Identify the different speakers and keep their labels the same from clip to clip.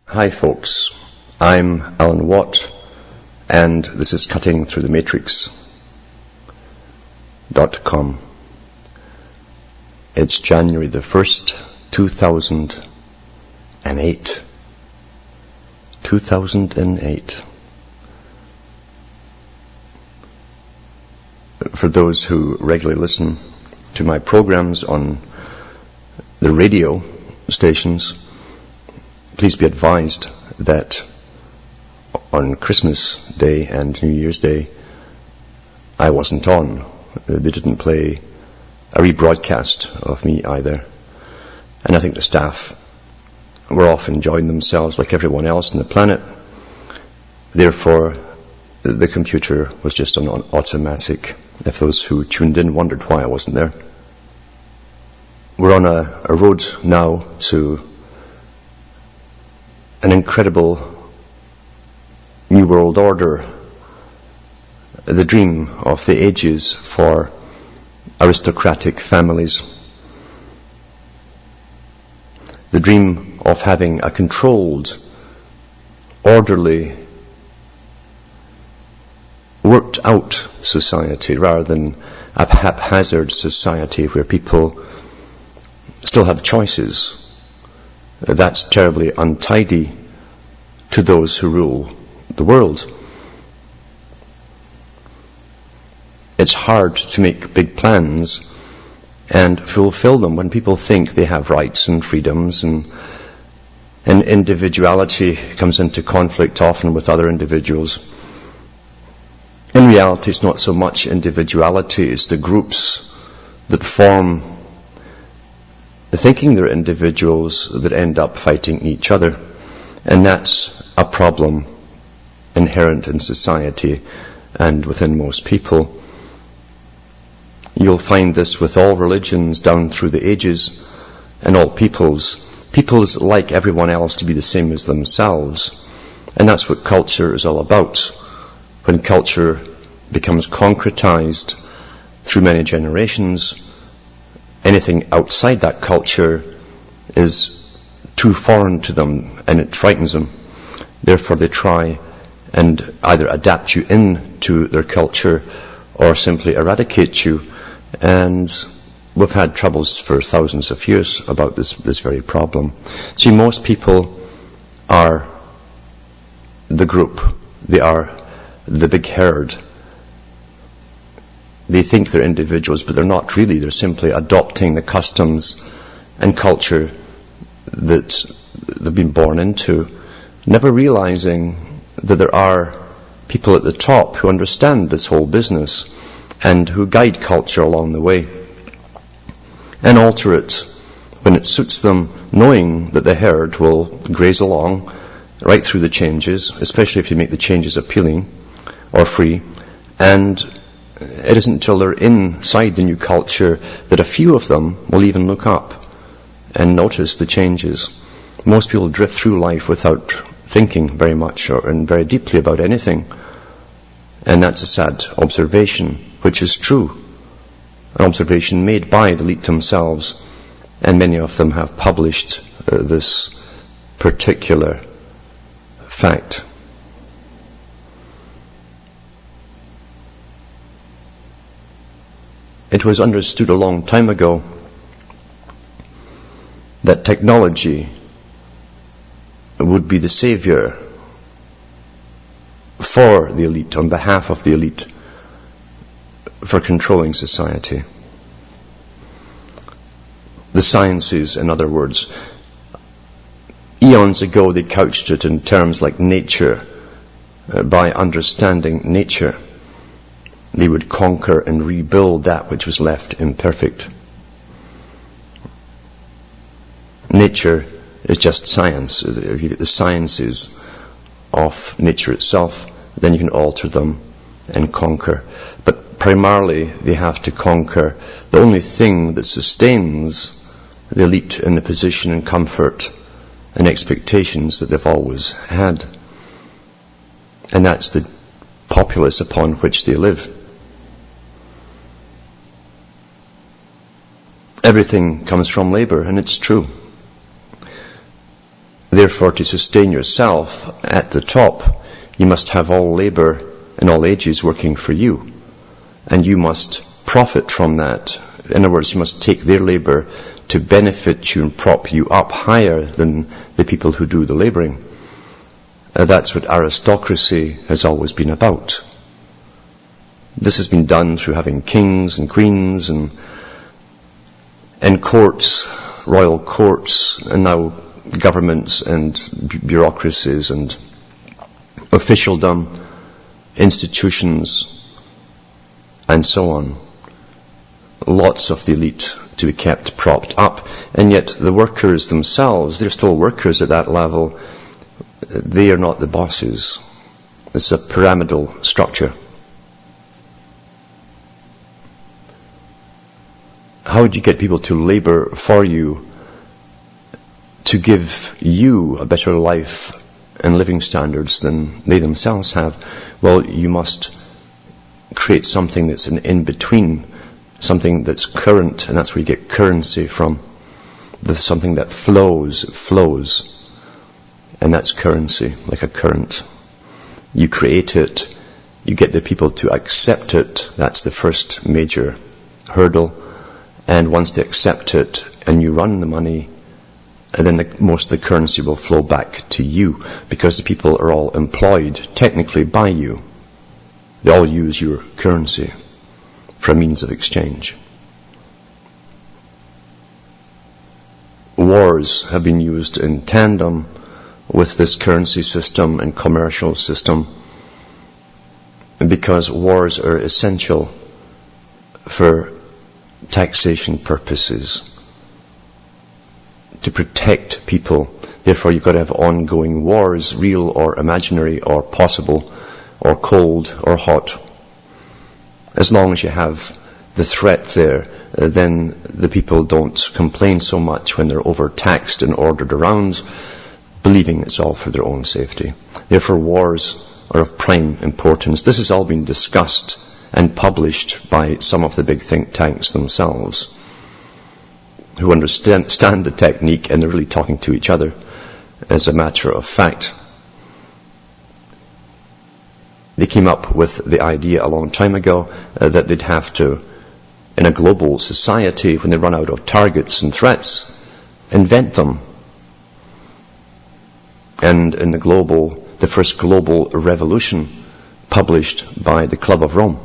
Speaker 1: Hi folks, I'm Alan Watt, and this is Cutting Through the Matrix.com. It's January the 1st, 2008. 2008. For those who regularly listen to my programs on the radio stations, please be advised that on Christmas Day and New Year's Day, I wasn't on. They didn't play a rebroadcast of me either. And I think the staff were off enjoying themselves like everyone else on the planet. Therefore, the computer was just on automatic, if those who tuned in wondered why I wasn't there. We're on a road now to an incredible new world order, the dream of the ages for aristocratic families, the dream of having a controlled, orderly, worked out society rather than a haphazard society where people still have choices. That's terribly untidy to those who rule the world. It's hard to make big plans and fulfill them when people think they have rights and freedoms, and individuality comes into conflict often with other individuals. In reality, it's not so much individuality, it's the groups that form thinking they're individuals that end up fighting each other. And that's a problem inherent in society and within most people. You'll find this with all religions down through the ages and all peoples. Peoples like everyone else to be the same as themselves. And that's what culture is all about. When culture becomes concretized through many generations, anything outside that culture is too foreign to them and it frightens them. Therefore they try and either adapt you into their culture or simply eradicate you. And we've had troubles for thousands of years about this very problem. See, most people are the group. They are the big herd. They think they're individuals, but they're not really. They're simply adopting the customs and culture that they've been born into, never realizing that there are people at the top who understand this whole business and who guide culture along the way and alter it when it suits them, knowing that the herd will graze along right through the changes, especially if you make the changes appealing or free. And it isn't until they're inside the new culture that a few of them will even look up and notice the changes. Most people drift through life without thinking very much and very deeply about anything. And that's a sad observation, which is true. An observation made by the elite themselves, and many of them have published this particular fact. It was understood a long time ago that technology would be the savior for the elite, on behalf of the elite, for controlling society. The sciences, in other words. Eons ago they couched it in terms like nature. By understanding nature, they would conquer and rebuild that which was left imperfect. Nature is just science. If you get the sciences of nature itself, then you can alter them and conquer. But primarily they have to conquer the only thing that sustains the elite in the position and comfort and expectations that they've always had. And that's the populace upon which they live. Everything comes from labor, and it's true. Therefore, to sustain yourself at the top, you must have all labour in all ages working for you. And you must profit from that. In other words, you must take their labour to benefit you and prop you up higher than the people who do the labouring. That's what aristocracy has always been about. This has been done through having kings and queens and courts, royal courts, and now governments and bureaucracies and officialdom, institutions, and so on. Lots of the elite to be kept propped up, and yet the workers themselves, they're still workers at that level. They are not the bosses. It's a pyramidal structure. How would you get people to labour for you, to give you a better life and living standards than they themselves have? Well, you must create something that's an in-between, something that's current, and that's where you get currency from. There's something that flows, and that's currency, like a current. You create it, you get the people to accept it. That's the first major hurdle. And once they accept it and you run the money, and then most of the currency will flow back to you, because the people are all employed technically by you. They all use your currency for a means of exchange. Wars have been used in tandem with this currency system and commercial system, because wars are essential for taxation purposes, to protect people. Therefore, you've got to have ongoing wars, real or imaginary or possible, or cold or hot. As long as you have the threat there, then the people don't complain so much when they're overtaxed and ordered around, believing it's all for their own safety. Therefore, wars are of prime importance. This has all been discussed and published by some of the big think tanks themselves, who understand the technique, and they're really talking to each other as a matter of fact. They came up with the idea a long time ago that they'd have to, in a global society, when they run out of targets and threats, invent them. And in the first global revolution published by the Club of Rome,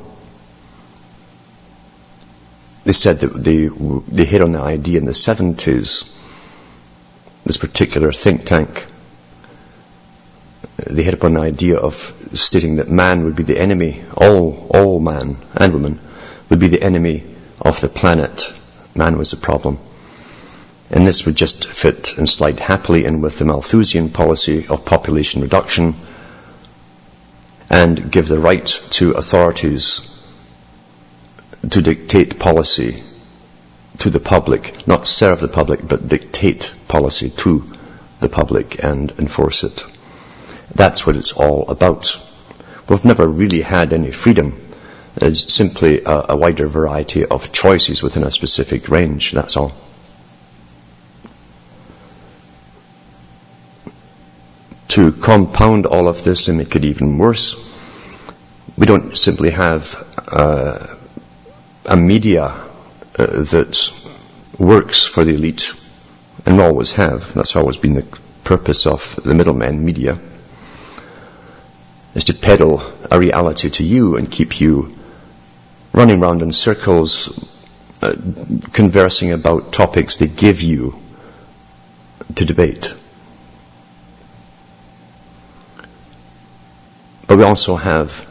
Speaker 1: they said that they hit on the idea in the 70s, this particular think tank. They hit upon the idea of stating that man would be the enemy, all man and woman would be the enemy of the planet. Man was the problem. And this would just fit and slide happily in with the Malthusian policy of population reduction, and give the right to authorities to dictate policy to the public, not serve the public, but dictate policy to the public and enforce it. That's what it's all about. We've never really had any freedom. It's simply a wider variety of choices within a specific range, that's all. To compound all of this and make it even worse, we don't simply have a media that works for the elite, and always have. That's always been the purpose of the middleman media, is to peddle a reality to you and keep you running around in circles, conversing about topics they give you to debate. But we also have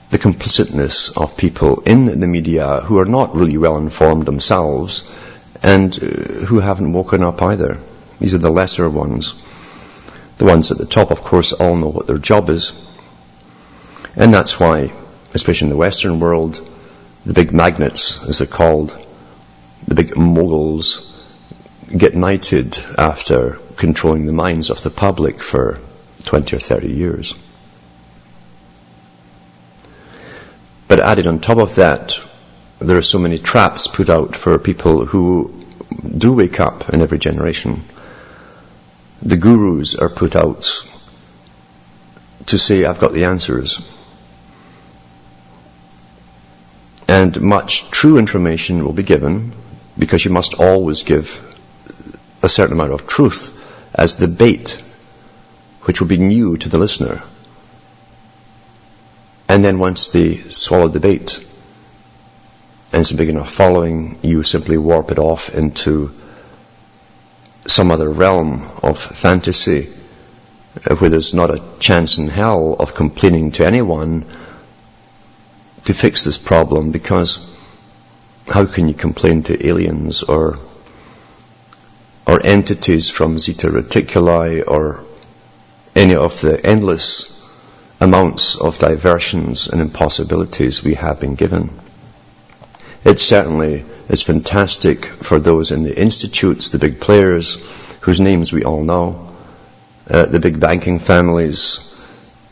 Speaker 1: the complicitness of people in the media who are not really well informed themselves, and who haven't woken up either. These are the lesser ones. The ones at the top, of course, all know what their job is. And that's why, especially in the Western world, the big magnates, as they're called, the big moguls, get knighted after controlling the minds of the public for 20 or 30 years. But added on top of that, there are so many traps put out for people who do wake up in every generation. the gurus are put out to say, I've got the answers. And much true information will be given, because you must always give a certain amount of truth as the bait, which will be new to the listener. And then once they swallow the bait, and it's a big enough following, you simply warp it off into some other realm of fantasy, where there's not a chance in hell of complaining to anyone to fix this problem, because how can you complain to aliens or entities from Zeta Reticuli or any of the endless amounts of diversions and impossibilities we have been given? It certainly is fantastic for those in the institutes, the big players, whose names we all know, the big banking families,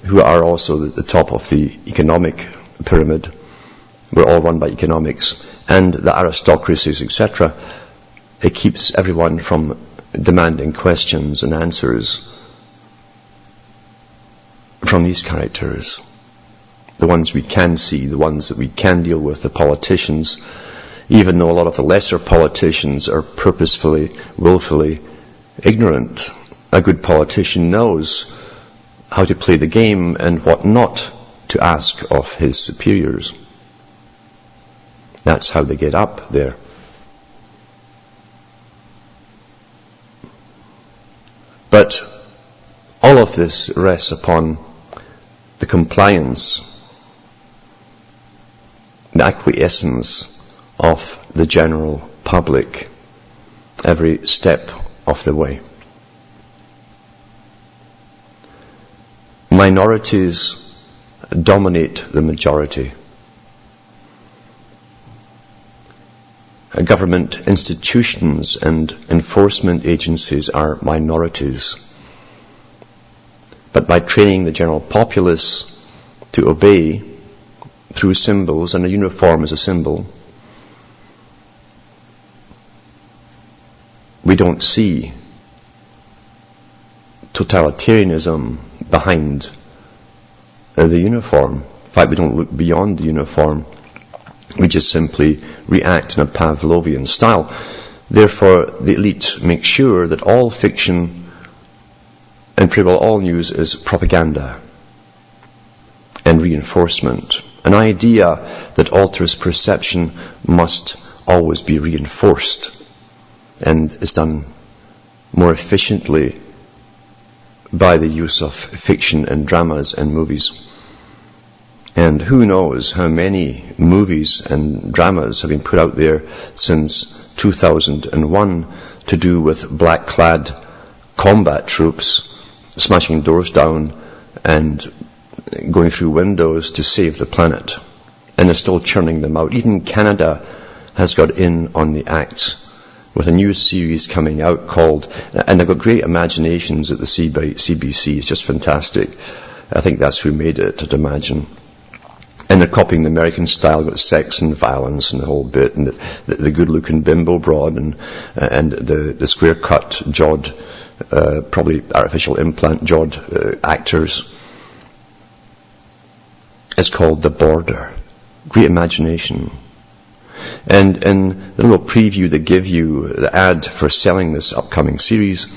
Speaker 1: who are also at the top of the economic pyramid. We're all run by economics, and the aristocracies, etc. It keeps everyone from demanding questions and answers from these characters. The ones we can see, the ones that we can deal with, the politicians, even though a lot of the lesser politicians are purposefully, willfully ignorant. A good politician knows how to play the game and what not to ask of his superiors. That's how they get up there. But all of this rests upon the compliance, the acquiescence of the general public every step of the way. Minorities dominate the majority. Government institutions and enforcement agencies are minorities. But by training the general populace to obey through symbols, and a uniform is a symbol, we don't see totalitarianism behind the uniform. In fact, we don't look beyond the uniform. We just simply react in a Pavlovian style. Therefore, the elite make sure that all fiction and pretty well all news is propaganda and reinforcement. An idea that alters perception must always be reinforced and is done more efficiently by the use of fiction and dramas and movies. And who knows how many movies and dramas have been put out there since 2001 to do with black-clad combat troops smashing doors down and going through windows to save the planet. And they're still churning them out. Even Canada has got in on the act with a new series coming out called, and they've got great imaginations at the CBC, it's just fantastic. I think that's who made it, I'd imagine. And they're copying the American style, got sex and violence and the whole bit, and the good-looking bimbo broad and the square-cut jawed, probably artificial implant jawed actors. It's called The Border. Great imagination. And in the little preview they give you, the ad for selling this upcoming series,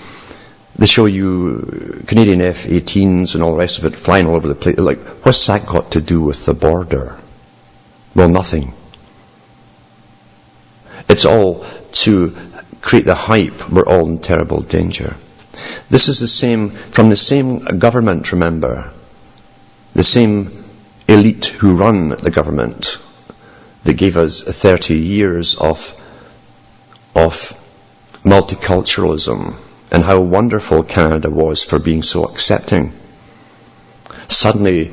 Speaker 1: they show you Canadian F-18s and all the rest of it flying all over the place. Like, what's that got to do with the border? Well, nothing. It's all to create the hype. We're all in terrible danger. This is from the same government, remember. The same elite who run the government that gave us 30 years of multiculturalism and how wonderful Canada was for being so accepting. Suddenly,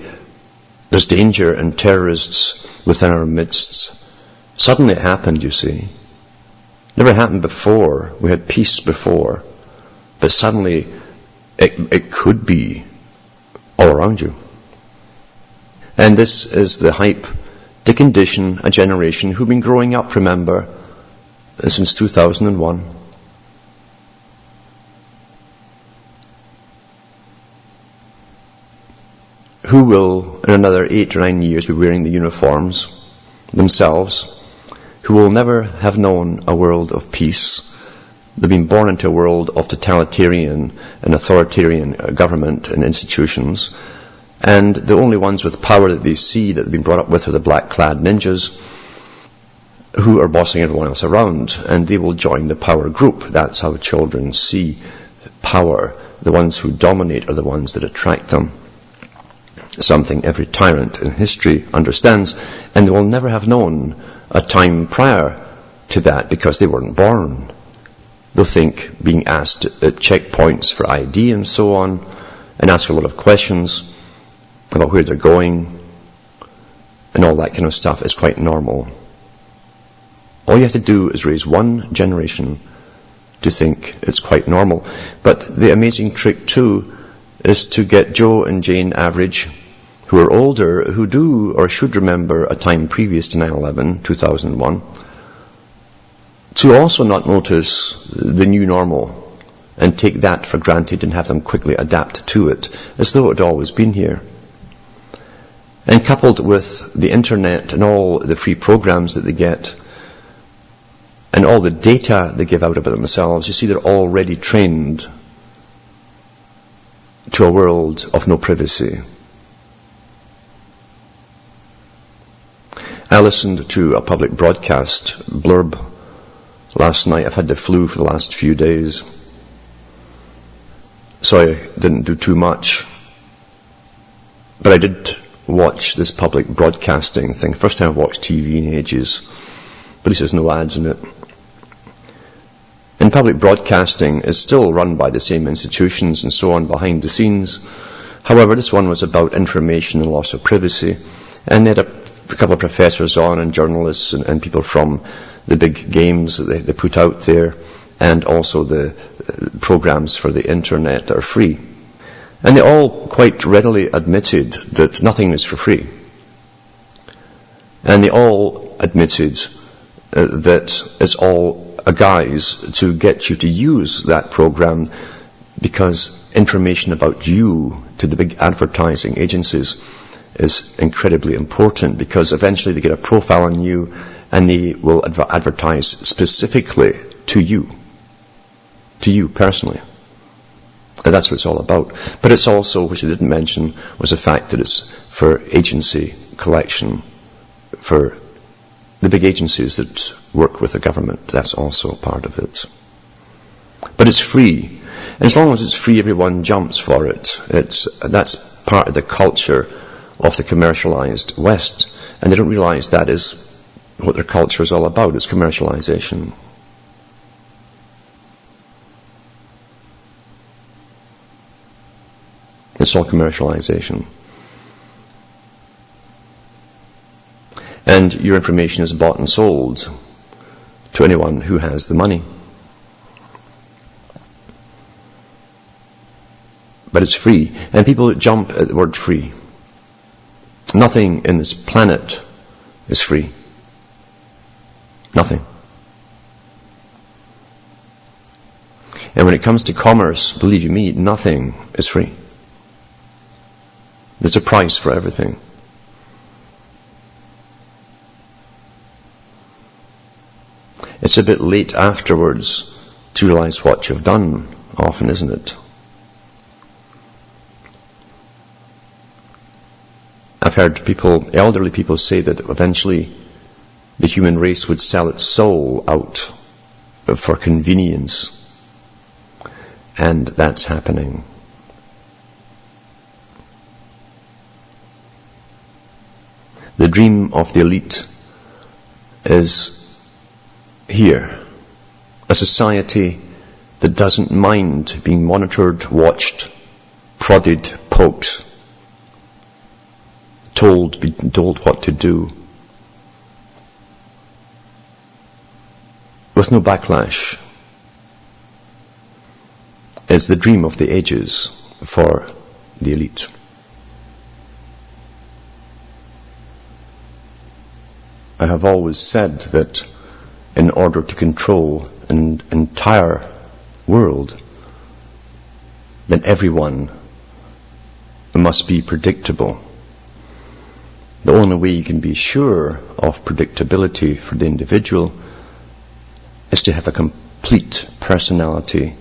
Speaker 1: there's danger and terrorists within our midst. Suddenly it happened, you see. Never happened before. We had peace before. But suddenly, it could be all around you. And this is the hype, the condition, a generation who've been growing up, remember, since 2001. who will in another 8 or 9 years be wearing the uniforms themselves, who will never have known a world of peace. They've been born into a world of totalitarian and authoritarian government and institutions, and the only ones with power that they see that they've been brought up with are the black-clad ninjas who are bossing everyone else around, and they will join the power group. That's how children see power. The ones who dominate are the ones that attract them. Something every tyrant in history understands, and they will never have known a time prior to that because they weren't born. They'll think being asked at checkpoints for ID and so on, and ask a lot of questions about where they're going, and all that kind of stuff is quite normal. All you have to do is raise one generation to think it's quite normal. But the amazing trick too is to get Joe and Jane Average, who are older, who do or should remember a time previous to 9/11, 2001, to also not notice the new normal and take that for granted and have them quickly adapt to it as though it had always been here. And coupled with the internet and all the free programs that they get and all the data they give out about themselves, you see they're already trained to a world of no privacy. I listened to a public broadcast blurb last night. I've had the flu for the last few days, so I didn't do too much. But I did watch this public broadcasting thing. First time I've watched TV in ages. But at least there's no ads in it. And public broadcasting is still run by the same institutions and so on behind the scenes. However, this one was about information and loss of privacy. And they had a couple of professors on and journalists and people from the big games that they put out there, and also the programs for the internet that are free. And they all quite readily admitted that nothing is for free. And they all admitted that it's all a guise to get you to use that program, because information about you to the big advertising agencies is incredibly important, because eventually they get a profile on you and they will advertise specifically to you personally. And that's what it's all about. But it's also, which I didn't mention, was the fact that it's for agency collection, for the big agencies that work with the government. That's also part of it. But it's free. And as long as it's free, everyone jumps for it. That's part of the culture of the commercialized West. And they don't realize that is what their culture is all about. It's commercialization. It's all commercialization. And your information is bought and sold to anyone who has the money. But it's free. And people jump at the word free. Nothing in this planet is free. Nothing. And when it comes to commerce, believe you me, nothing is free. There's a price for everything. It's a bit late afterwards to realize what you've done, often, isn't it? I've heard elderly people say that eventually the human race would sell its soul out for convenience. And that's happening. The dream of the elite is here. A society that doesn't mind being monitored, watched, prodded, poked, told what to do, with no backlash, is the dream of the ages for the elite. I have always said that in order to control an entire world, then everyone must be predictable. The only way you can be sure of predictability for the individual is to have a complete personality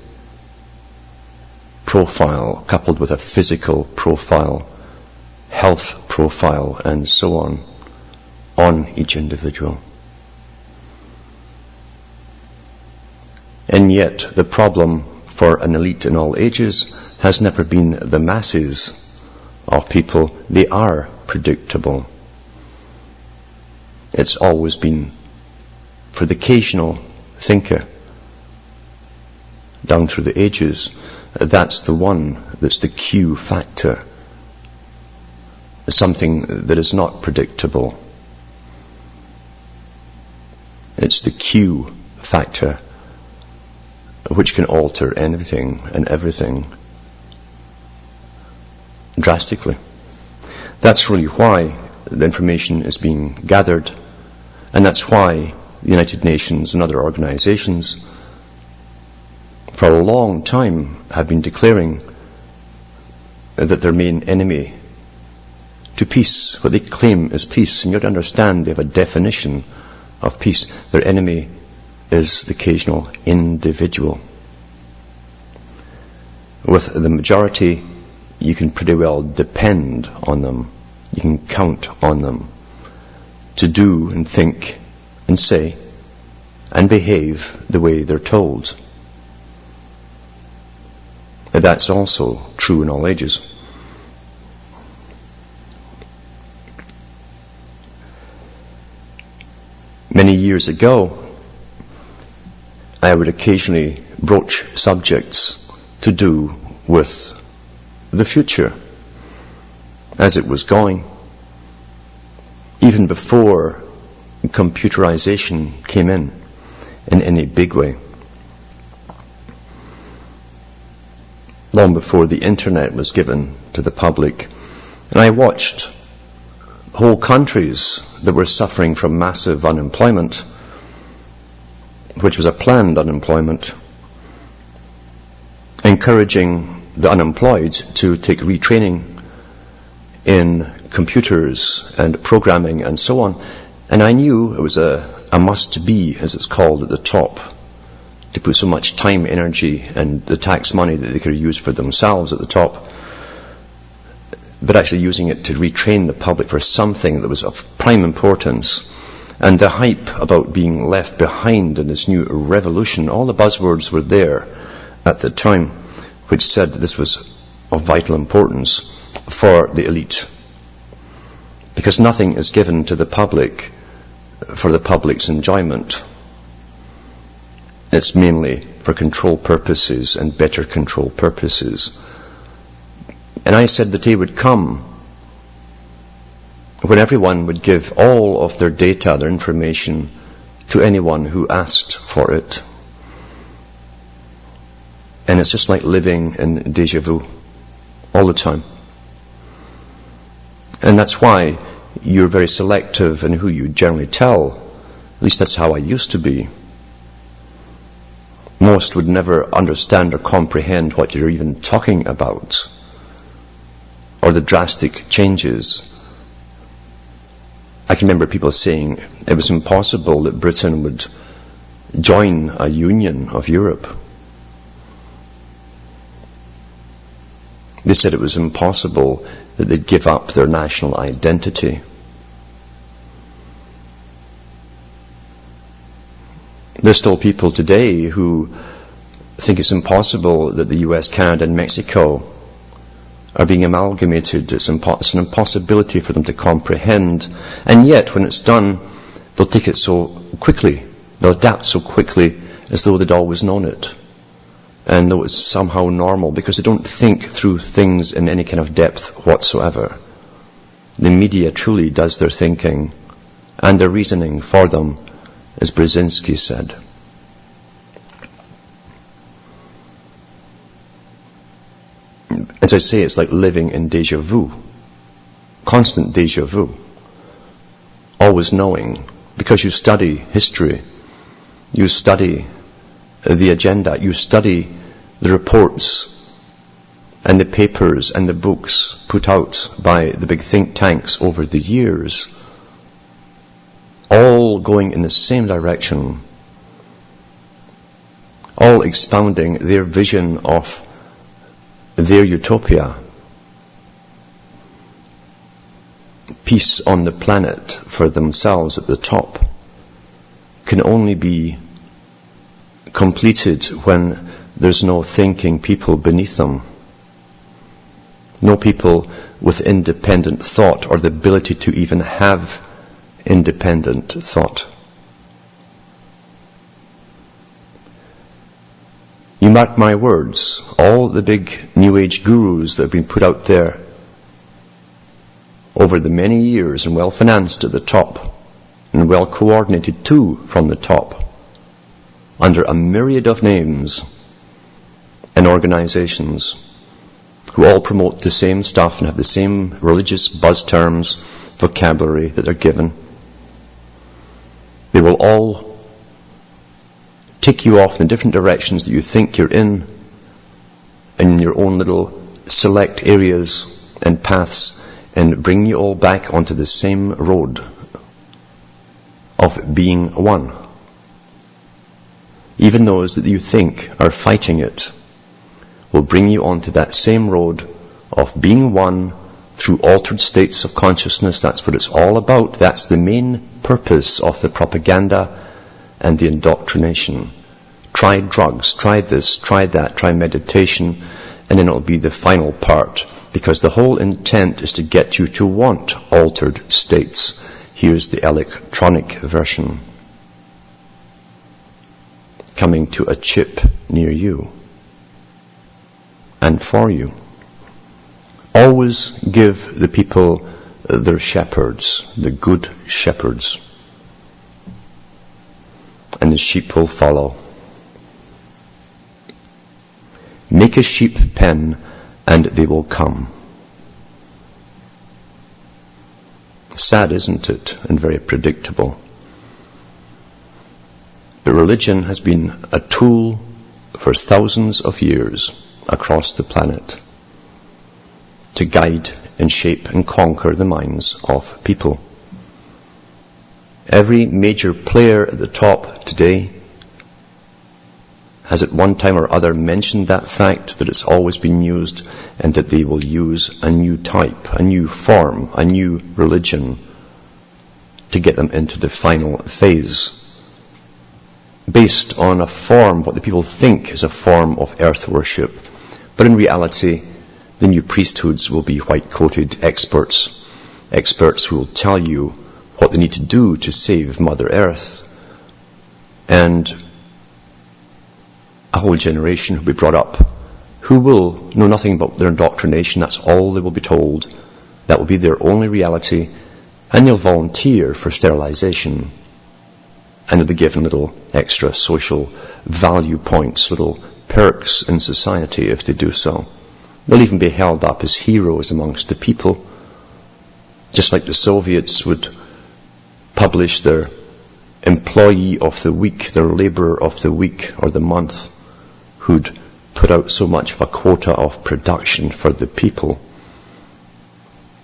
Speaker 1: profile coupled with a physical profile, health profile, and so on each individual. And yet the problem for an elite in all ages has never been the masses of people. They are predictable. It's always been for the occasional thinker down through the ages. That's the one that's the Q factor. Something that is not predictable. It's the Q factor which can alter anything and everything drastically. That's really why the information is being gathered, and that's why the United Nations and other organizations for a long time have been declaring that their main enemy to peace, what they claim is peace, and you have to understand they have a definition of peace. Their enemy is the occasional individual. With the majority, you can pretty well depend on them. You can count on them to do and think and say and behave the way they're told. And that's also true in all ages. Many years ago, I would occasionally broach subjects to do with the future as it was going, even before computerization came in any big way. Long before the internet was given to the public. And I watched whole countries that were suffering from massive unemployment, which was a planned unemployment, encouraging the unemployed to take retraining in computers and programming and so on. And I knew it was a must-be, as it's called at the top, to put so much time, energy, and the tax money that they could use for themselves at the top, but actually using it to retrain the public for something that was of prime importance. And the hype about being left behind in this new revolution, all the buzzwords were there at the time, which said that this was of vital importance for the elite. Because nothing is given to the public for the public's enjoyment. It's mainly for control purposes and better control purposes. And I said the day would come when everyone would give all of their data, their information, to anyone who asked for it. And it's just like living in deja vu all the time. And that's why you're very selective in who you generally tell. At least that's how I used to be. Most would never understand or comprehend what you're even talking about, or the drastic changes. I can remember people saying it was impossible that Britain would join a union of Europe. They said it was impossible that they'd give up their national identity. There's still people today who think it's impossible that the US, Canada and Mexico are being amalgamated. It's an impossibility for them to comprehend. And yet, when it's done, they'll take it so quickly. They'll adapt so quickly as though they'd always known it. And though it's somehow normal, because they don't think through things in any kind of depth whatsoever. The media truly does their thinking and their reasoning for them, as Brzezinski said. As I say, it's like living in deja vu. Constant deja vu. Always knowing. Because you study history. You study the agenda. You study the reports and the papers and the books put out by the big think tanks over the years, all going in the same direction, all expounding their vision of their utopia, peace on the planet for themselves at the top, can only be completed when there's no thinking people beneath them. No people with independent thought or the ability to even have independent thought. You mark my words, all the big New Age gurus that have been put out there over the many years and well financed at the top and well coordinated too from the top, under a myriad of names and organizations who all promote the same stuff and have the same religious buzz terms, vocabulary that they're given. They will all take you off in different directions that you think you're in your own little select areas and paths, and bring you all back onto the same road of being one. Even those that you think are fighting it will bring you onto that same road of being one through altered states of consciousness. That's what it's all about. That's the main purpose of the propaganda and the indoctrination. Try drugs, try this, try that, try meditation, and then it'll be the final part, because the whole intent is to get you to want altered states. Here's the electronic version, coming to a chip near you and for you. Always give the people their shepherds, the good shepherds, and the sheep will follow. Make a sheep pen and they will come. Sad, isn't it? And very predictable. But religion has been a tool for thousands of years across the planet to guide and shape and conquer the minds of people. Every major player at the top today has at one time or other mentioned that fact, that it's always been used, and that they will use a new type, a new form, a new religion to get them into the final phase, based on a form, what the people think is a form of earth worship. But in reality, the new priesthoods will be white-coated experts who will tell you what they need to do to save Mother Earth. And a whole generation will be brought up who will know nothing about their indoctrination. That's all they will be told. That will be their only reality. And they'll volunteer for sterilization. And they'll be given little extra social value points, little perks in society if they do so. They'll even be held up as heroes amongst the people. Just like the Soviets would publish their employee of the week, their laborer of the week or the month, who'd put out so much of a quota of production for the people.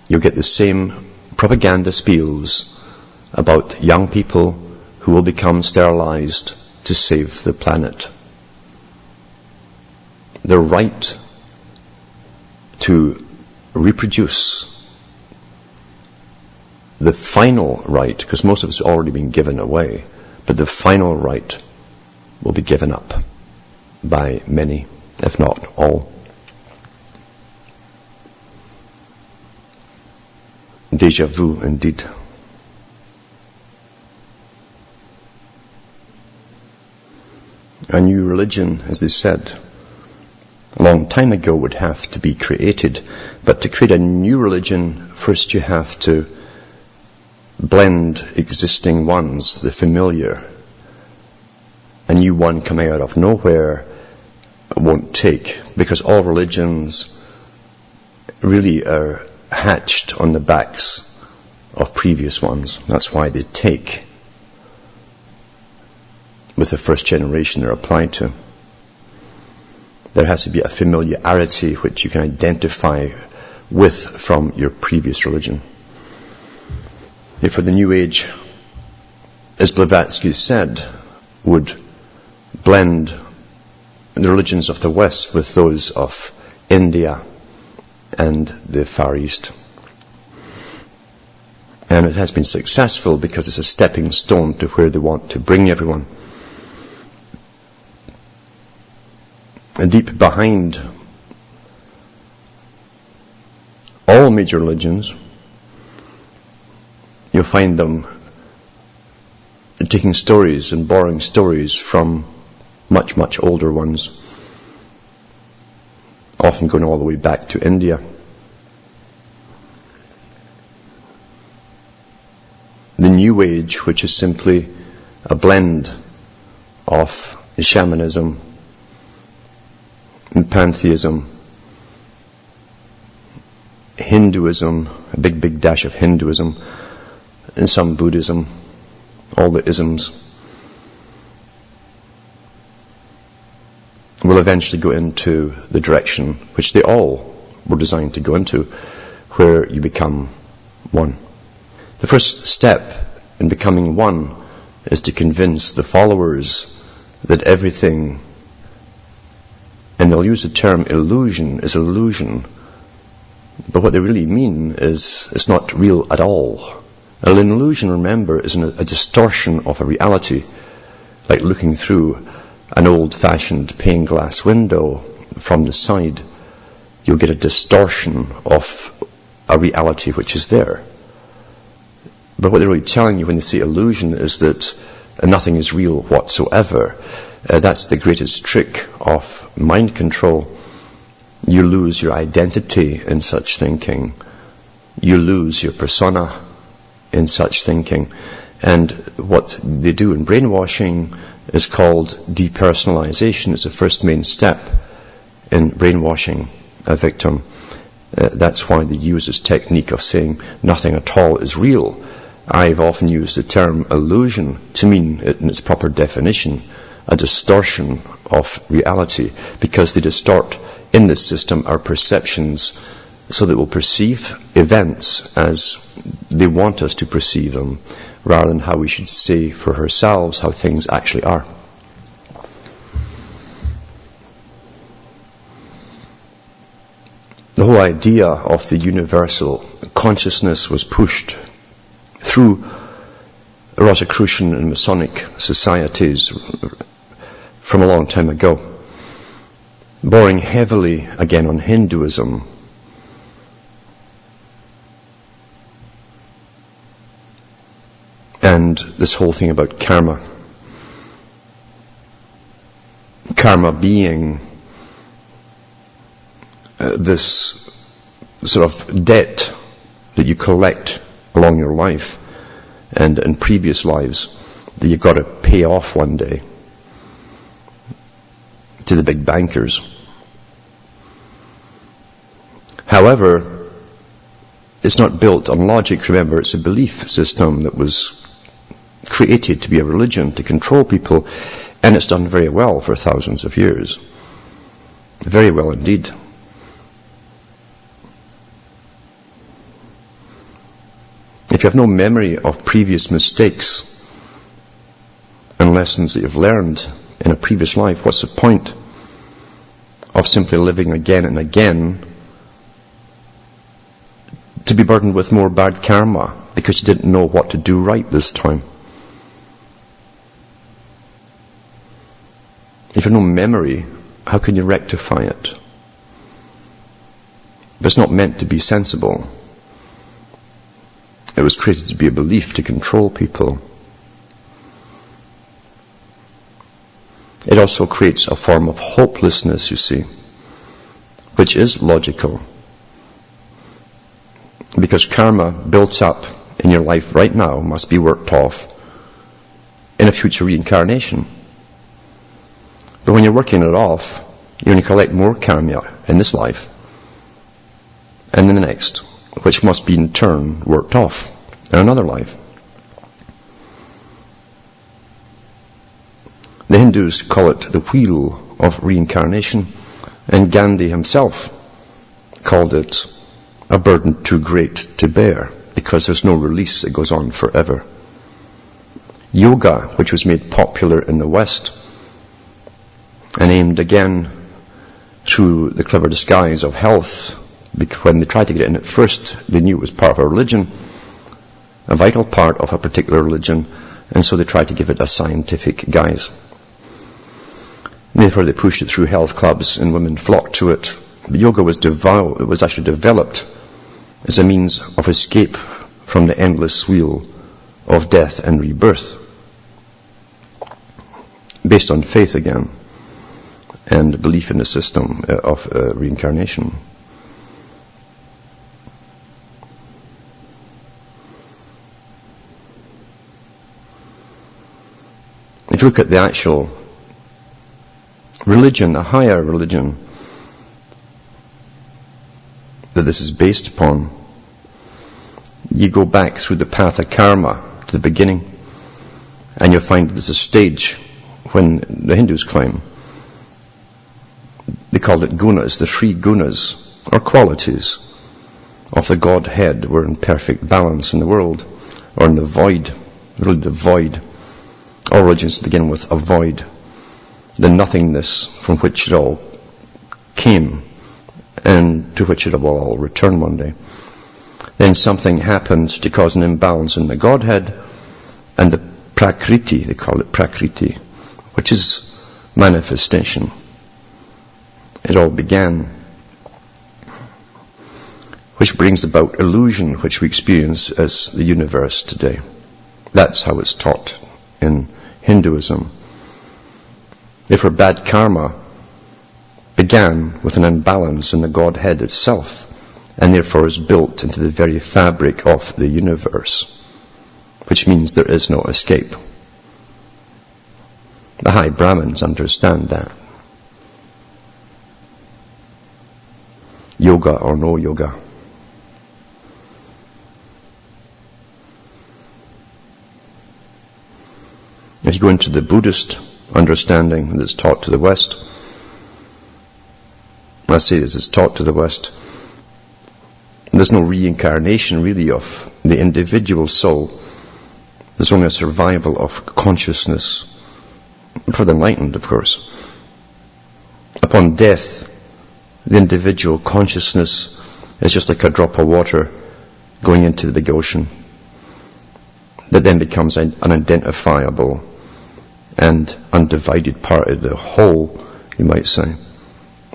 Speaker 1: You'll get the same propaganda spiels about young people who will become sterilized to save the planet. The right to reproduce, the final right, because most of it's already been given away, but the final right will be given up by many, if not all. Deja vu, indeed. A new religion, as they said, a long time ago would have to be created. But to create a new religion, first you have to blend existing ones, the familiar. A new one coming out of nowhere won't take, because all religions really are hatched on the backs of previous ones. That's why they take with the first generation they're applied to. there has to be a familiarity which you can identify with from your previous religion. Therefore, the New Age, as Blavatsky said, would blend the religions of the West with those of India and the Far East. And it has been successful because it's a stepping stone to where they want to bring everyone. And deep behind all major religions, you'll find them taking stories and borrowing stories from much, much older ones, often going all the way back to India. The New Age, which is simply a blend of shamanism and pantheism, Hinduism, a big, big dash of Hinduism, and some Buddhism, all the isms, will eventually go into the direction which they all were designed to go into, where you become one. The first step in becoming one is to convince the followers that everything, and they'll use the term illusion, is illusion, but what they really mean is it's not real at all. An illusion, remember, is a distortion of a reality, like looking through an old-fashioned pane glass window from the side. You'll get a distortion of a reality which is there. But what they're really telling you when they say illusion is that nothing is real whatsoever. That's the greatest trick of mind control. You lose your identity in such thinking. You lose your persona in such thinking. And what they do in brainwashing is called depersonalization. It's the first main step in brainwashing a victim. That's why they use this technique of saying nothing at all is real. I've often used the term illusion to mean it in its proper definition, a distortion of reality, because they distort in this system our perceptions so that we'll perceive events as they want us to perceive them, rather than how we should say for ourselves how things actually are. The whole idea of the universal consciousness was pushed through Rosicrucian and Masonic societies from a long time ago, borrowing heavily again on Hinduism. And this whole thing about karma. Karma being this sort of debt that you collect along your life and in previous lives that you've got to pay off one day to the big bankers. However, it's not built on logic. Remember, it's a belief system that was created to be a religion, to control people, and it's done very well for thousands of years. Very well indeed. If you have no memory of previous mistakes and lessons that you've learned in a previous life, what's the point of simply living again and again to be burdened with more bad karma because you didn't know what to do right this time? If you have no memory, how can you rectify it? But it's not meant to be sensible. It was created to be a belief to control people. It also creates a form of hopelessness, you see, which is logical. Because karma built up in your life right now must be worked off in a future reincarnation. But when you're working it off, you're going to collect more karma in this life and in the next, which must be in turn worked off in another life. The Hindus call it the wheel of reincarnation, And Gandhi himself called it a burden too great to bear, because there's no release, it goes on forever. Yoga, which was made popular in the West and aimed again through the clever disguise of health, when they tried to get it in at first, they knew it was part of a religion, a vital part of a particular religion, and so they tried to give it a scientific guise. Therefore they pushed it through health clubs and women flocked to it. But yoga was actually developed as a means of escape from the endless wheel of death and rebirth, based on faith again and belief in the system of reincarnation. If you look at the actual religion, the higher religion that this is based upon, you go back through the path of karma to the beginning, and you'll find there's a stage when the Hindus claim, they called it gunas, the 3 gunas, or qualities of the Godhead were in perfect balance in the world, or in the void, really the void. All religions begin with a void, the nothingness from which it all came, and to which it will all return one day. Then something happened to cause an imbalance in the Godhead, and the prakriti, they call it prakriti, which is manifestation. It all began, which brings about illusion, which we experience as the universe today. That's how it's taught in Hinduism. Therefore, bad karma began with an imbalance in the Godhead itself, and therefore is built into the very fabric of the universe, which means there is no escape. The high Brahmins understand that. Yoga or no yoga. If you go into the Buddhist understanding that's taught to the West, I say this is taught to the West, there's no reincarnation really of the individual soul. There's only a survival of consciousness, for the enlightened, of course. Upon death, the individual consciousness is just like a drop of water going into the big ocean that then becomes an unidentifiable and undivided part of the whole, you might say.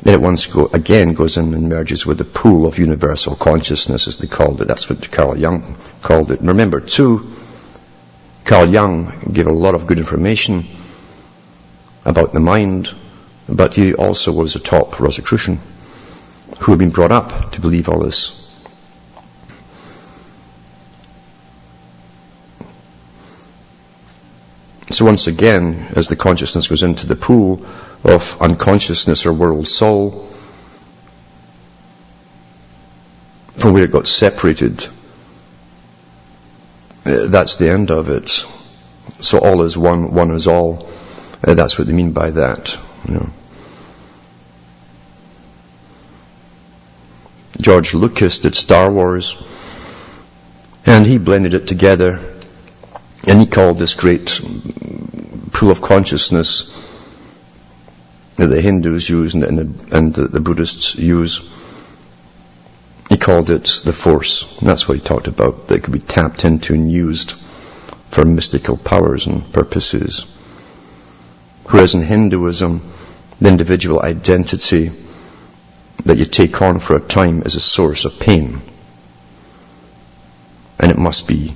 Speaker 1: Then it once again goes in and merges with the pool of universal consciousness, as they called it. That's what Carl Jung called it. And remember, too, Carl Jung gave a lot of good information about the mind, but he also was a top Rosicrucian who had been brought up to believe all this. So once again, as the consciousness goes into the pool of unconsciousness or world soul, from where it got separated, that's the end of it. So all is one, one is all. That's what they mean by that. You know. George Lucas did Star Wars, and he blended it together, and he called this great pool of consciousness that the Hindus use and the Buddhists use, he called it the Force. And that's what he talked about, that it could be tapped into and used for mystical powers and purposes. Whereas in Hinduism, the individual identity that you take on for a time is a source of pain, and it must be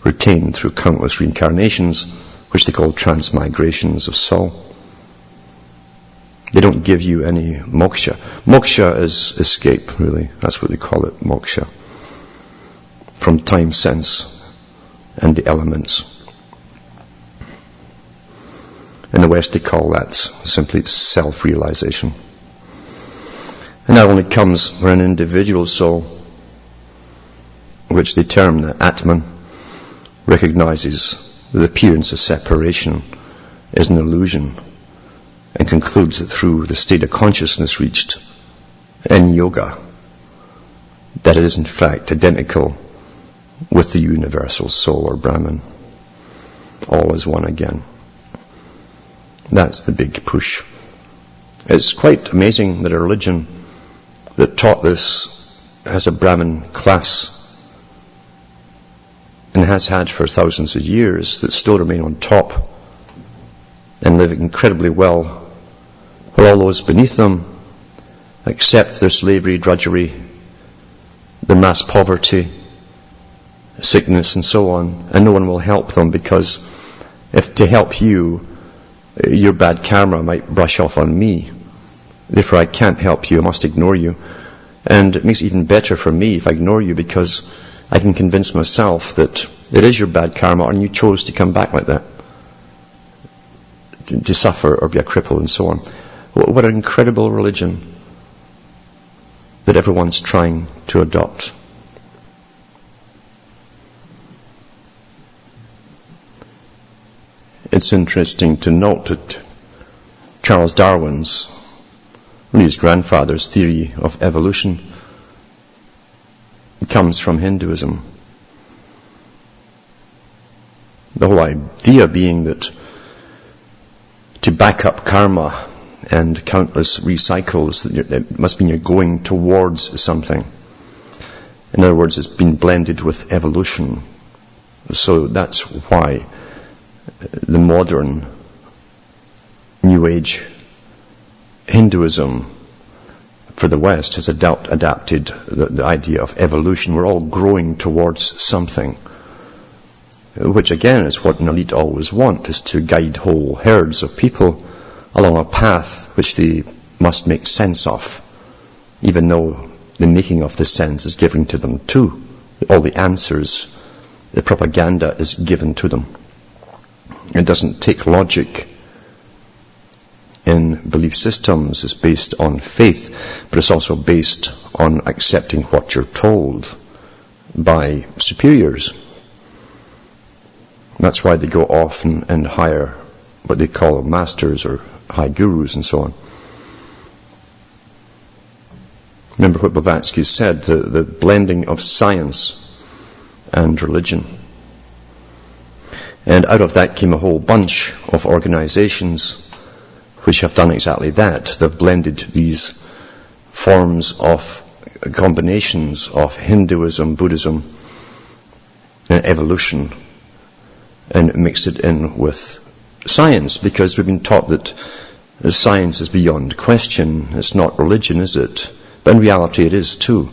Speaker 1: retained through countless reincarnations, which they call transmigrations of soul. They don't give you any moksha. Moksha is escape, really. That's what they call it, moksha. From time, sense, and the elements. In the West, they call that simply self-realization. And that only comes for an individual soul, which they term the Atman, recognizes the appearance of separation is an illusion, and concludes that through the state of consciousness reached in yoga, that it is in fact identical with the universal soul or Brahman. All is one again. That's the big push. It's quite amazing that a religion that taught this has a Brahmin class and has had for thousands of years that still remain on top and live incredibly well, while all those beneath them accept their slavery, drudgery, their mass poverty, sickness and so on, and no one will help them, because if to help you, your bad karma might brush off on me. Therefore I can't help you, I must ignore you. And it makes it even better for me if I ignore you, because I can convince myself that it is your bad karma and you chose to come back like that, to suffer or be a cripple and so on. What an incredible religion that everyone's trying to adopt. It's interesting to note that Charles Darwin's, his grandfather's theory of evolution comes from Hinduism. The whole idea being that to back up karma and countless recycles, it must mean you're going towards something. In other words, it's been blended with evolution. So that's why the modern New Age Hinduism for the West has adapted the idea of evolution. We're all growing towards something, which again is what an elite always want, is to guide whole herds of people along a path which they must make sense of, even though the making of the sense is given to them too. All the answers, the propaganda is given to them. It doesn't take logic in belief systems. It's based on faith, but it's also based on accepting what you're told by superiors. That's why they go off and hire what they call masters or high gurus and so on. Remember what Blavatsky said, the blending of science and religion. And out of that came a whole bunch of organizations which have done exactly that. They've blended these forms of combinations of Hinduism, Buddhism, and evolution, and mixed it in with science, because we've been taught that science is beyond question. It's not religion, is it? But in reality it is too.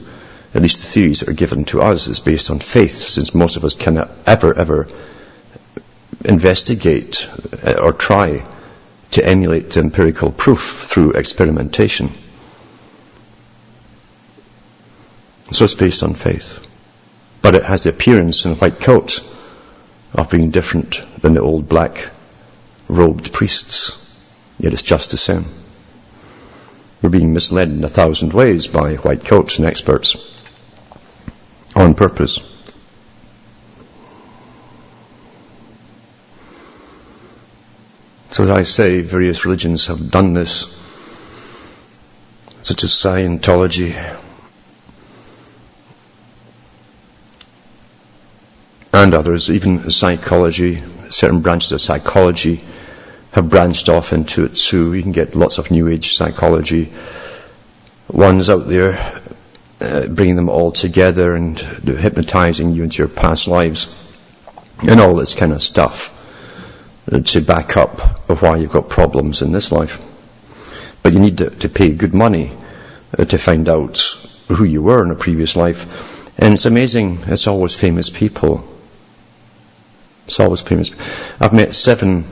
Speaker 1: At least the theories that are given to us is based on faith, since most of us cannot ever investigate or try to emulate the empirical proof through experimentation. So it's based on faith. But it has the appearance in a white coat of being different than the old black robed priests. Yet it's just the same. We're being misled in 1,000 ways by white coats and experts on purpose. So as I say, various religions have done this, such as Scientology, and others, even psychology. Certain branches of psychology have branched off into it too. You can get lots of New Age psychology ones out there, bringing them all together and hypnotizing you into your past lives and all this kind of stuff to back up why you've got problems in this life. But you need to pay good money to find out who you were in a previous life. And it's amazing, it's always famous people. It's always famous. I've met 7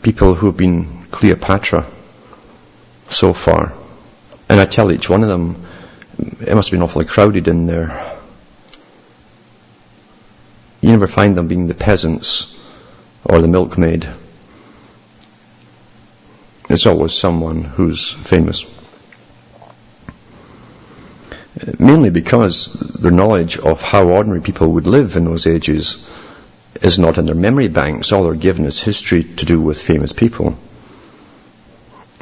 Speaker 1: people who have been Cleopatra so far. And I tell each one of them, it must have been awfully crowded in there. You never find them being the peasants or the milkmaid. It's always someone who's famous. Mainly because their knowledge of how ordinary people would live in those ages is not in their memory banks. All they're given is history to do with famous people.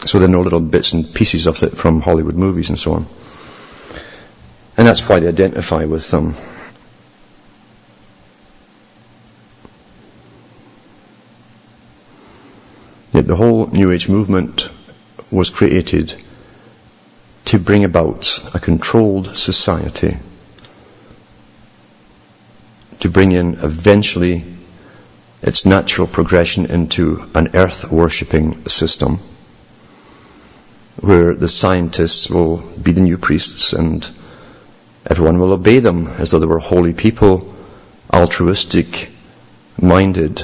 Speaker 1: So they know little bits and pieces of it from Hollywood movies and so on. And that's why they identify with them. Yet the whole New Age movement was created to bring about a controlled society, to bring in eventually its natural progression into an earth-worshipping system where the scientists will be the new priests and everyone will obey them as though they were holy people, altruistic minded,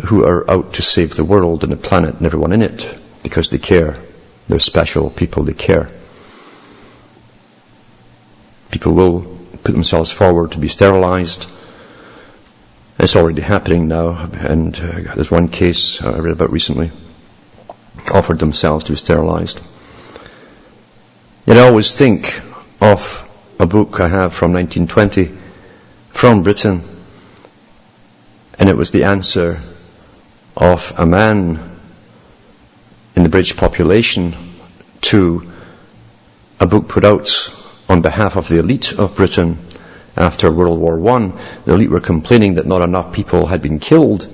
Speaker 1: who are out to save the world and the planet and everyone in it because they care. They're special people, they care. People will put themselves forward to be sterilized. It's already happening now, and there's one case I read about recently, offered themselves to be sterilized. Yet I always think of a book I have from 1920 from Britain, and it was the answer of a man in the British population to a book put out on behalf of the elite of Britain after World War I. The elite were complaining that not enough people had been killed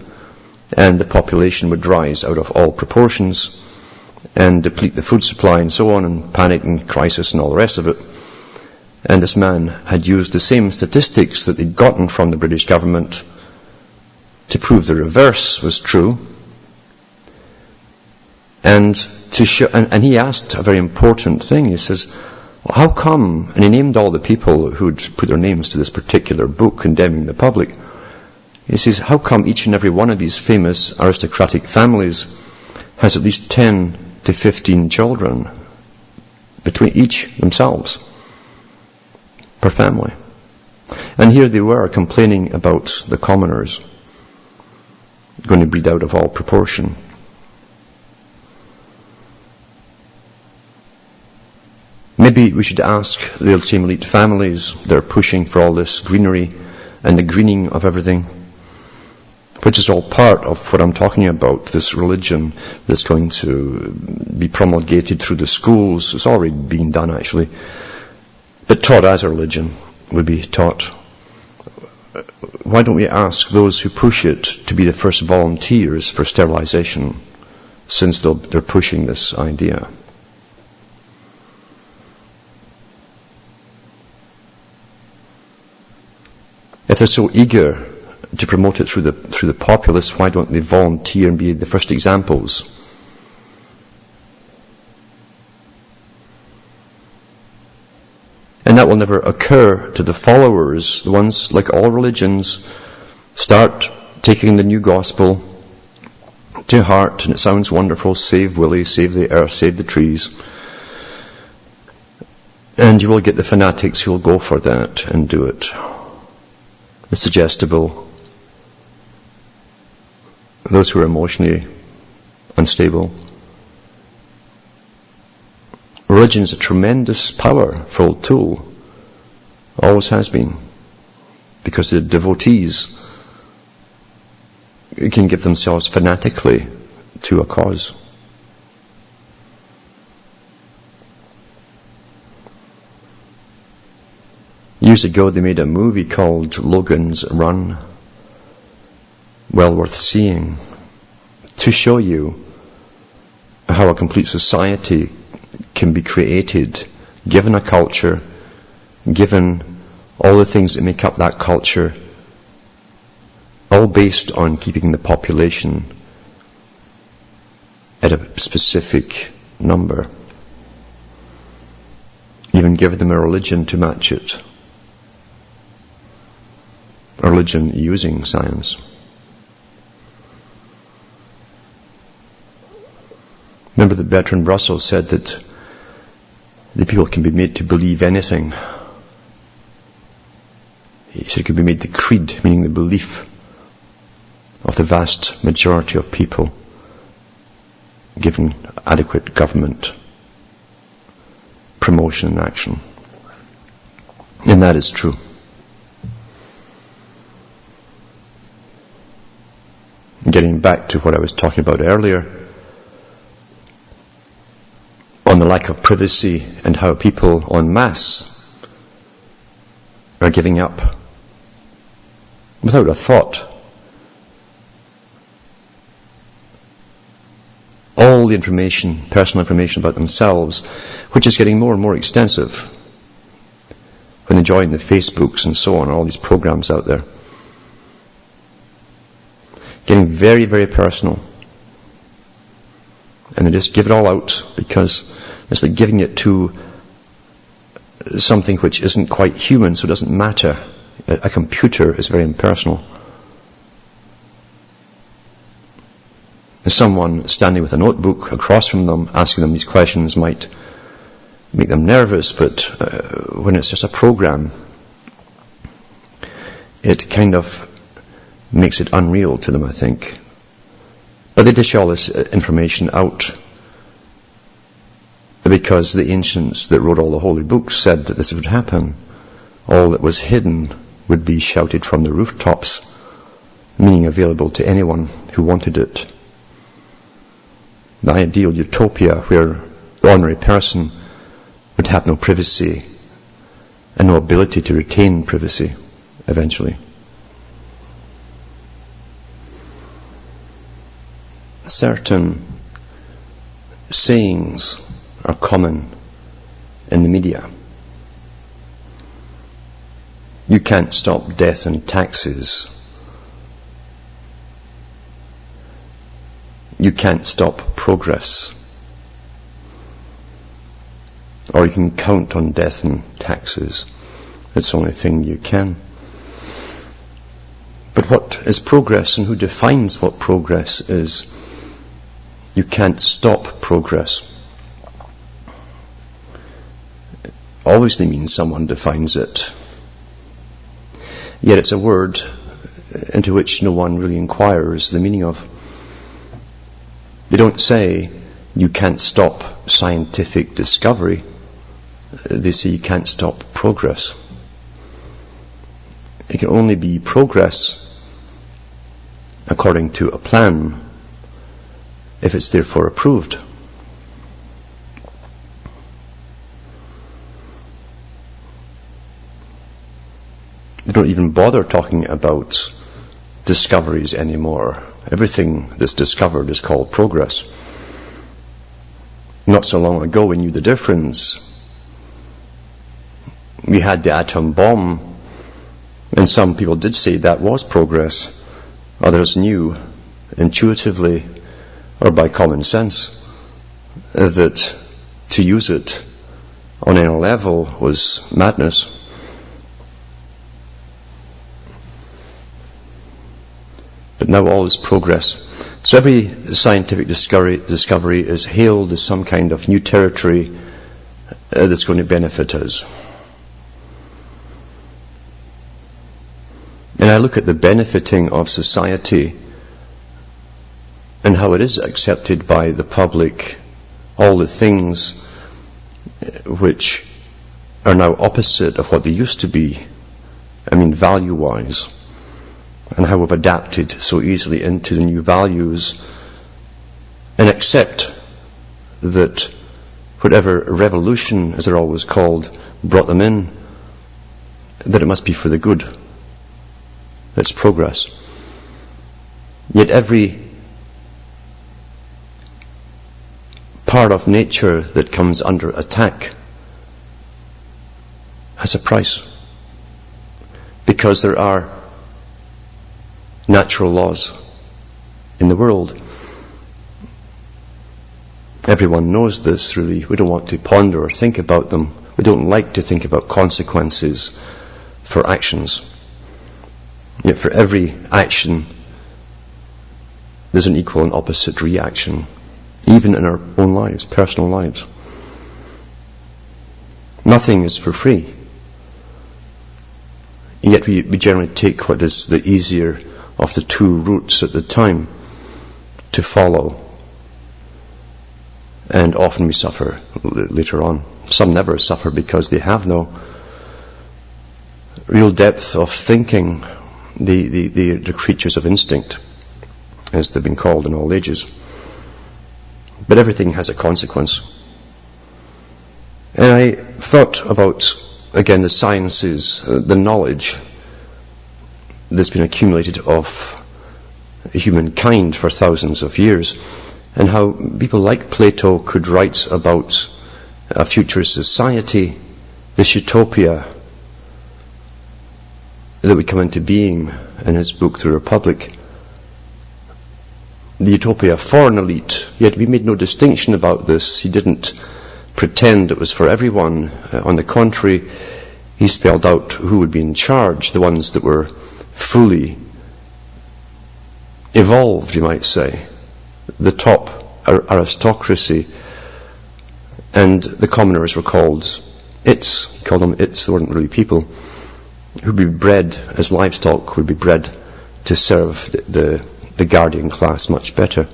Speaker 1: and the population would rise out of all proportions and deplete the food supply and so on, and panic and crisis and all the rest of it. And this man had used the same statistics that he'd gotten from the British government to prove the reverse was true. And to show, and he asked a very important thing. He says, well, how come, and he named all the people who'd put their names to this particular book condemning the public. He says, how come each and every one of these famous aristocratic families has at least 10 to 15 children between each themselves per family? And here they were complaining about the commoners going to breed out of all proportion. Maybe we should ask the same elite families that are pushing for all this greenery and the greening of everything, which is all part of what I'm talking about, this religion that's going to be promulgated through the schools. It's already being done, actually, but taught as a religion, would be taught. Why don't we ask those who push it to be the first volunteers for sterilization, since they're pushing this idea? If they're so eager to promote it through the populace, why don't they volunteer and be the first examples? And that will never occur to the followers. The ones, like all religions, start taking the new gospel to heart, and it sounds wonderful, save Willie, save the earth, save the trees. And you will get the fanatics who will go for that and do it. The suggestible, those who are emotionally unstable. Religion is a tremendous, powerful tool. Always has been. Because the devotees can give themselves fanatically to a cause. Years ago they made a movie called Logan's Run. Well worth seeing. To show you how a complete society can be created, given a culture, given all the things that make up that culture, all based on keeping the population at a specific number. Even give them a religion to match it. A religion using science. Remember that Bertrand Russell said that the people can be made to believe anything. He said it can be made the creed, meaning the belief of the vast majority of people, given adequate government promotion and action. And that is true. Getting back to what I was talking about earlier, on the lack of privacy and how people en masse are giving up without a thought. All the information, personal information about themselves, which is getting more and more extensive when they join the Facebooks and so on, all these programs out there. Getting very, very personal. And they just give it all out because it's like giving it to something which isn't quite human, so it doesn't matter. A computer is very impersonal. And someone standing with a notebook across from them asking them these questions might make them nervous, but when it's just a program, it kind of makes it unreal to them, I think. But they dish all this information out because the ancients that wrote all the holy books said that this would happen. All that was hidden would be shouted from the rooftops, meaning available to anyone who wanted it. The ideal utopia where the ordinary person would have no privacy and no ability to retain privacy eventually. Certain sayings are common in the media. You can't stop death and taxes. You can't stop progress. Or you can count on death and taxes. It's the only thing you can. But what is progress and who defines what progress is? You can't stop progress. It obviously means someone defines it. Yet it's a word into which no one really inquires the meaning of. They don't say, you can't stop scientific discovery. They say you can't stop progress. It can only be progress according to a plan if it's therefore approved. They don't even bother talking about discoveries anymore. Everything that's discovered is called progress. Not so long ago we knew the difference. We had the atom bomb, and some people did say that was progress. Others knew intuitively or by common sense that to use it on any level was madness. But now all is progress. So every scientific discovery is hailed as some kind of new territory that's going to benefit us. And I look at the benefiting of society and how it is accepted by the public, all the things which are now opposite of what they used to be, I mean value-wise, and how we've adapted so easily into the new values and accept that whatever revolution, as they're always called, brought them in, that it must be for the good. It's progress. Yet every part of nature that comes under attack has a price, because there are natural laws in the world. Everyone knows this, really. We don't want to ponder or think about them. We don't like to think about consequences for actions. Yet for every action, there's an equal and opposite reaction, even in our own lives, personal lives. Nothing is for free. Yet we generally take what is the easier of the two routes at the time to follow. And often we suffer later on. Some never suffer because they have no real depth of thinking. The creatures of instinct, as they've been called in all ages. But everything has a consequence. And I thought about, again, the sciences, the knowledge that's been accumulated of humankind for thousands of years, and how people like Plato could write about a future society, this utopia that would come into being in his book The Republic. The utopia for an elite, yet we made no distinction about this. He didn't pretend it was for everyone. On the contrary, he spelled out who would be in charge, the ones that were fully evolved, you might say, the top aristocracy, and the commoners were called its. He called them its. They weren't really people. Who'd be bred as livestock, would be bred to serve the guardian class much better.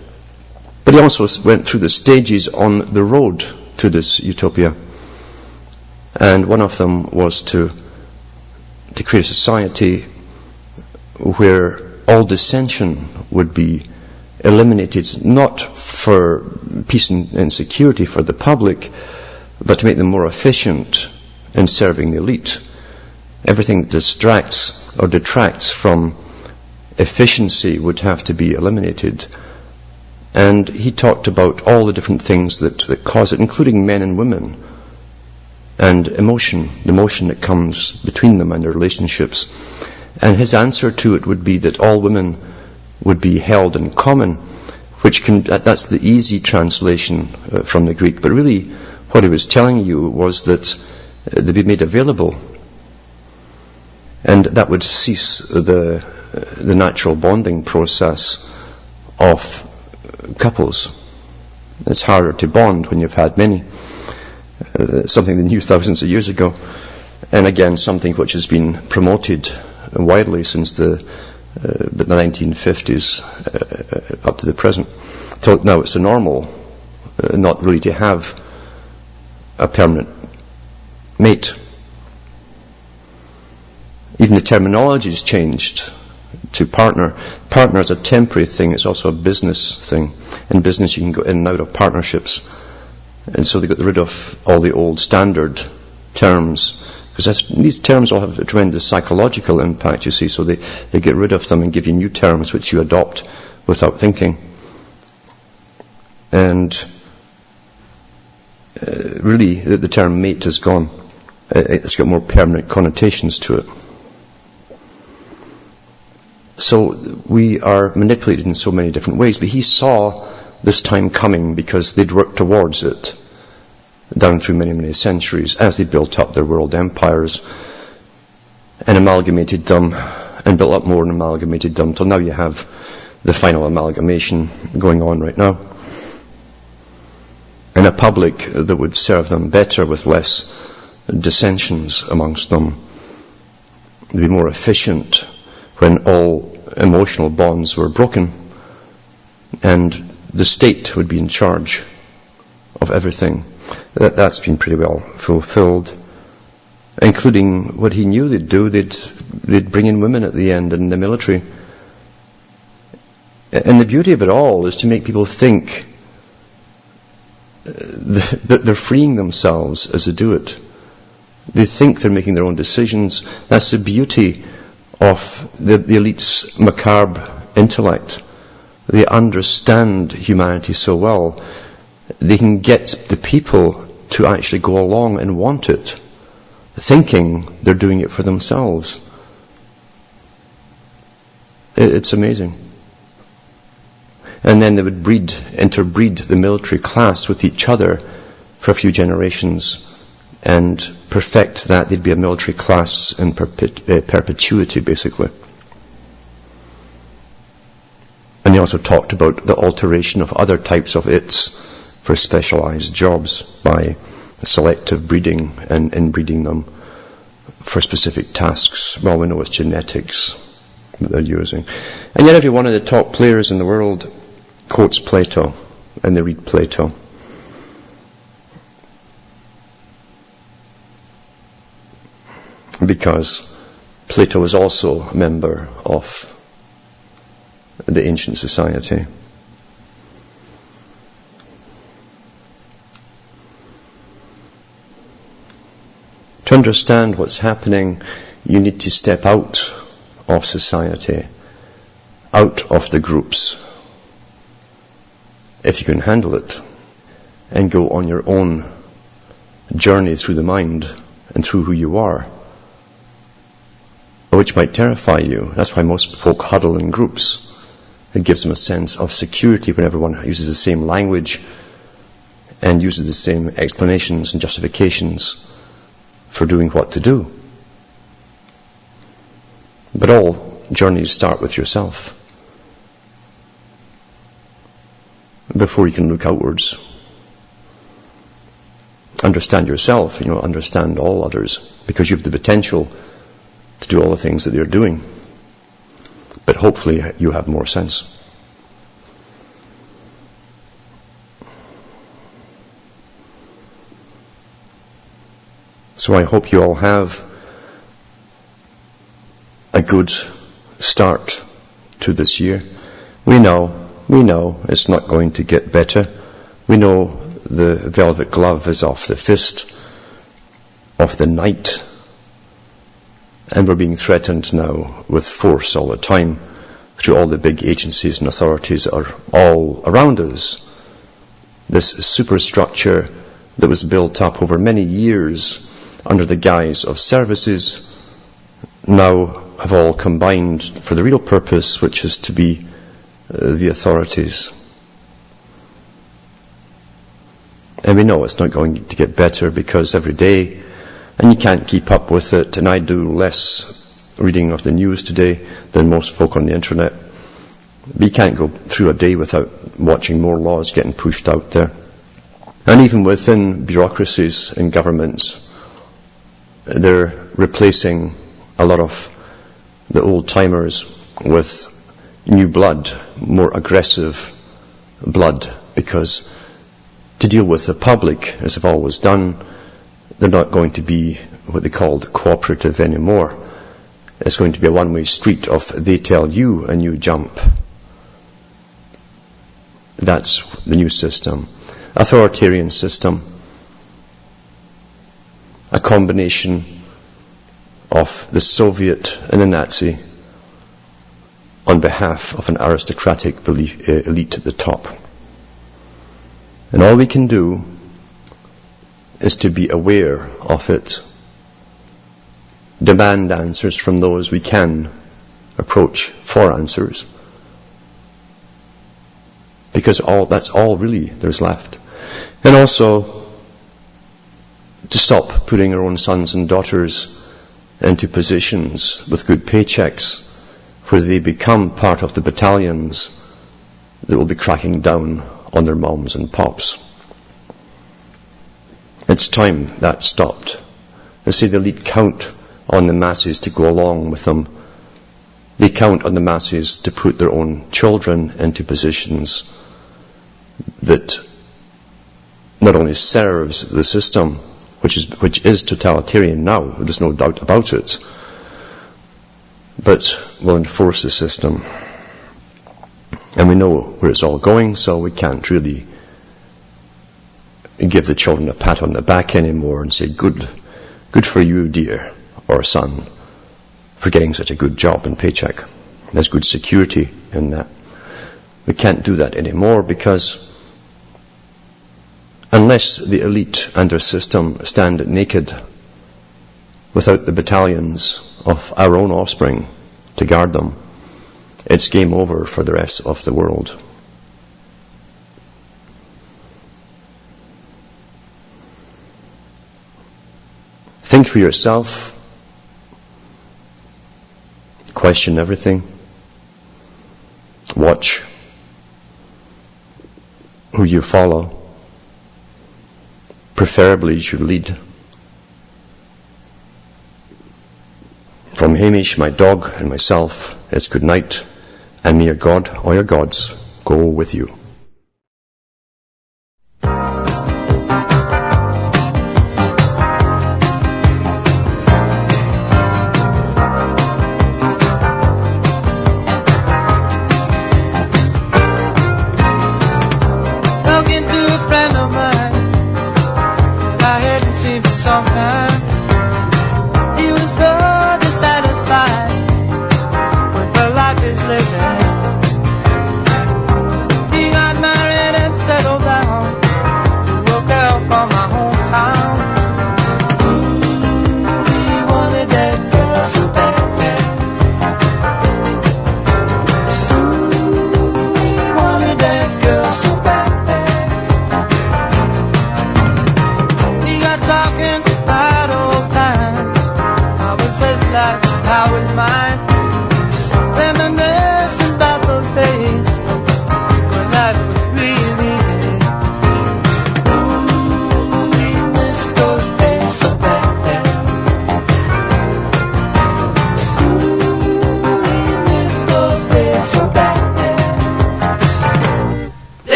Speaker 1: But he also went through the stages on the road to this utopia, and one of them was to create a society where all dissension would be eliminated, not for peace and security for the public, but to make them more efficient in serving the elite. Everything that distracts or detracts from efficiency would have to be eliminated. And he talked about all the different things that cause it, including men and women, and emotion, the emotion that comes between them and their relationships. And his answer to it would be that all women would be held in common, that's the easy translation from the Greek. But really, what he was telling you was that they'd be made available, and that would cease the natural bonding process of couples. It's harder to bond when you've had many. Something they knew thousands of years ago, and again something which has been promoted widely since the 1950s up to the present. So now it's a normal, not really to have a permanent mate. Even the terminology has changed to partner. Partner is a temporary thing, it's also a business thing. In business you can go in and out of partnerships. And so they got rid of all the old standard terms, because these terms all have a tremendous psychological impact, you see, so they get rid of them and give you new terms which you adopt without thinking. And really the term mate is gone. It's got more permanent connotations to it. So we are manipulated in so many different ways, but he saw this time coming because they'd worked towards it down through many, many centuries as they built up their world empires and amalgamated them and built up more and amalgamated them till now you have the final amalgamation going on right now. And a public that would serve them better with less dissensions amongst them. They'd be more efficient when all emotional bonds were broken, and the state would be in charge of everything. That's been pretty well fulfilled, including what he knew they'd do. They'd bring in women at the end in the military. And the beauty of it all is to make people think that they're freeing themselves as they do it. They think they're making their own decisions. That's the beauty of the elite's macabre intellect. They understand humanity so well, they can get the people to actually go along and want it, thinking they're doing it for themselves. It's amazing. And then they would interbreed the military class with each other for a few generations and perfect that. They'd be a military class in perpetuity, basically. And he also talked about the alteration of other types of its for specialized jobs by selective breeding and inbreeding them for specific tasks. Well, we know it's genetics that they're using. And yet every one of the top players in the world quotes Plato, and they read Plato. Because Plato was also a member of the ancient society. To understand what's happening, you need to step out of society, out of the groups, if you can handle it, and go on your own journey through the mind and through who you are, which might terrify you. That's why most folk huddle in groups. It gives them a sense of security when everyone uses the same language and uses the same explanations and justifications for doing what to do. But all journeys start with yourself before you can look outwards. Understand yourself, understand all others, because you have the potential to do all the things that they're doing. But hopefully you have more sense. So I hope you all have a good start to this year. We know it's not going to get better. We know the velvet glove is off the fist of the knight, and we're being threatened now with force all the time through all the big agencies and authorities that are all around us. This superstructure that was built up over many years under the guise of services now have all combined for the real purpose, which is to be the authorities. And we know it's not going to get better, because every day, and you can't keep up with it, and I do less reading of the news today than most folk on the internet. We can't go through a day without watching more laws getting pushed out there. And even within bureaucracies and governments, they're replacing a lot of the old-timers with new blood, more aggressive blood, because to deal with the public, as they've always done, they're not going to be what they called cooperative anymore. It's going to be a one-way street of they tell you and you jump. That's the new system. Authoritarian system. A combination of the Soviet and the Nazi on behalf of an aristocratic elite at the top. And all we can do is to be aware of it, demand answers from those we can approach for answers, because that's all really there's left. And also to stop putting our own sons and daughters into positions with good paychecks where they become part of the battalions that will be cracking down on their moms and pops. It's time that stopped. They say the elite count on the masses to go along with them. They count on the masses to put their own children into positions that not only serves the system, which is totalitarian now, there's no doubt about it, but will enforce the system. And we know where it's all going, so we can't really give the children a pat on the back anymore and say, good for you, dear, or son, for getting such a good job and paycheck. There's good security in that. We can't do that anymore, because unless the elite and their system stand naked without the battalions of our own offspring to guard them, it's game over for the rest of the world. Think for yourself. Question everything. Watch who you follow. Preferably you should lead. From Hamish, my dog, and myself, it's good night, and may your God or your gods go with you.
Speaker 2: Talking to a friend of mine I hadn't seen for some time.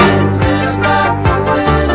Speaker 2: Is not the way